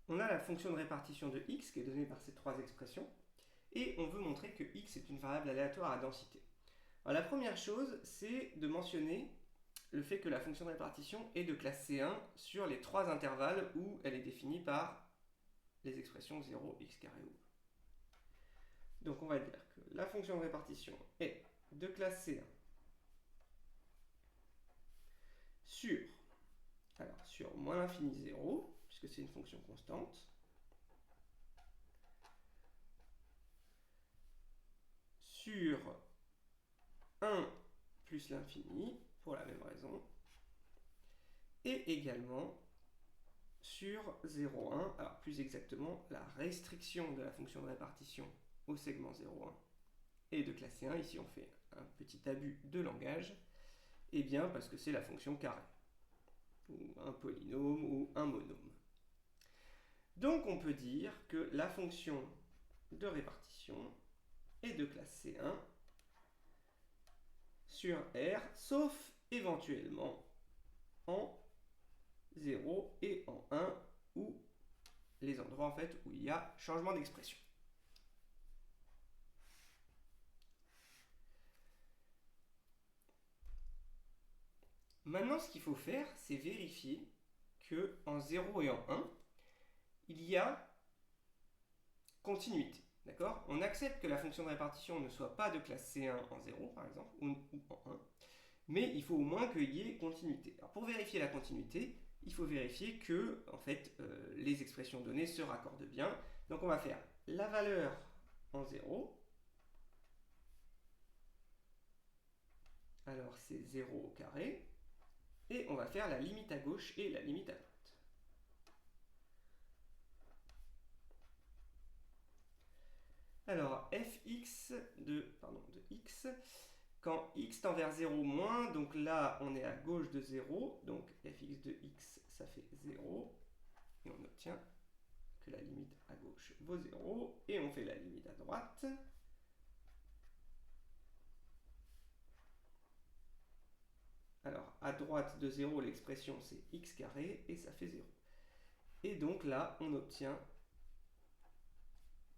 on a la fonction de répartition de x qui est donnée par ces trois expressions, et on veut montrer que x est une variable aléatoire à densité. Alors la première chose, c'est de mentionner le fait que la fonction de répartition est de classe C1 sur les trois intervalles où elle est définie par les expressions 0, x carré ou. Donc on va dire que la fonction de répartition est de classe C1 sur moins l'infini 0, puisque c'est une fonction constante, sur 1 plus l'infini, pour la même raison, et également sur 0,1, alors plus exactement la restriction de la fonction de répartition au segment 0,1 est de classe C1, ici on fait un petit abus de langage, et bien parce que c'est la fonction carré, ou un polynôme, ou un monôme. Donc on peut dire que la fonction de répartition est de classe C1 sur R, sauf éventuellement en 0 et en 1, ou les endroits en fait où il y a changement d'expression. Maintenant, ce qu'il faut faire, c'est vérifier que en 0 et en 1, il y a continuité. D'accord? On accepte que la fonction de répartition ne soit pas de classe C1 en 0, par exemple, ou en 1, mais il faut au moins qu'il y ait continuité. Alors, pour vérifier la continuité, il faut vérifier que en fait, les expressions données se raccordent bien. Donc on va faire la valeur en 0. Alors c'est 0 au carré. Et on va faire la limite à gauche et la limite à droite. Alors fx de x, quand x tend vers 0 moins, donc là on est à gauche de 0, donc fx de x ça fait 0, et on obtient que la limite à gauche vaut 0, et on fait la limite à droite. Alors à droite de 0 l'expression c'est x carré, et ça fait 0. Et donc là on obtient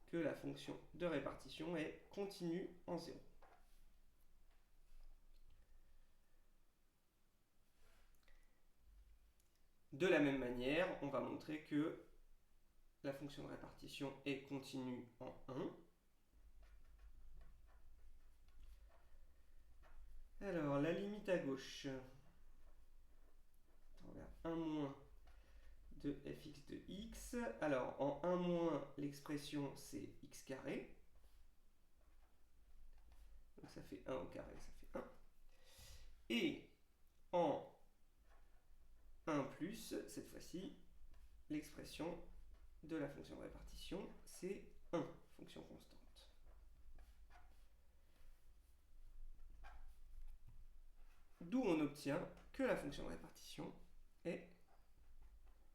que la fonction de répartition est continue en 0. De la même manière, on va montrer que la fonction de répartition est continue en 1. Alors, la limite à gauche, on regarde 1 moins de fx de x. Alors, en 1 moins, l'expression c'est x carré. Donc ça fait 1 au carré, ça fait 1. Et en 1 plus, cette fois-ci, l'expression de la fonction de répartition, c'est 1, fonction constante. D'où on obtient que la fonction de répartition est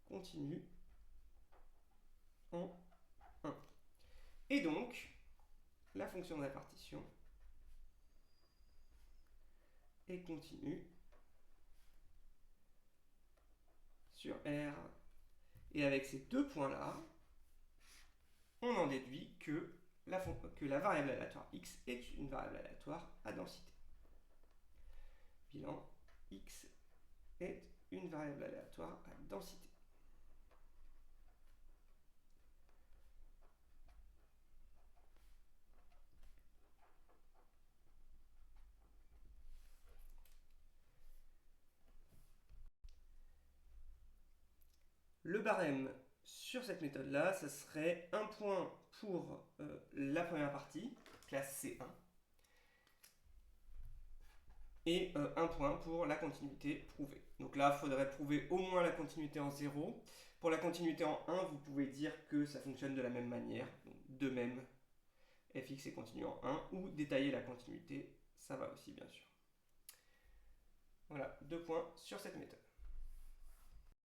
continue en 1. Et donc, la fonction de répartition est continue sur R. Et avec ces deux points-là, on en déduit que la variable aléatoire x est une variable aléatoire à densité. Bilan, x est une variable aléatoire à densité. Le barème sur cette méthode-là, ça serait un point pour la première partie, classe C1, et un point pour la continuité prouvée. Donc là, il faudrait prouver au moins la continuité en 0. Pour la continuité en 1, vous pouvez dire que ça fonctionne de la même manière. Donc, de même, fx est continu en 1, ou détailler la continuité, ça va aussi bien sûr. Voilà, 2 points sur cette méthode.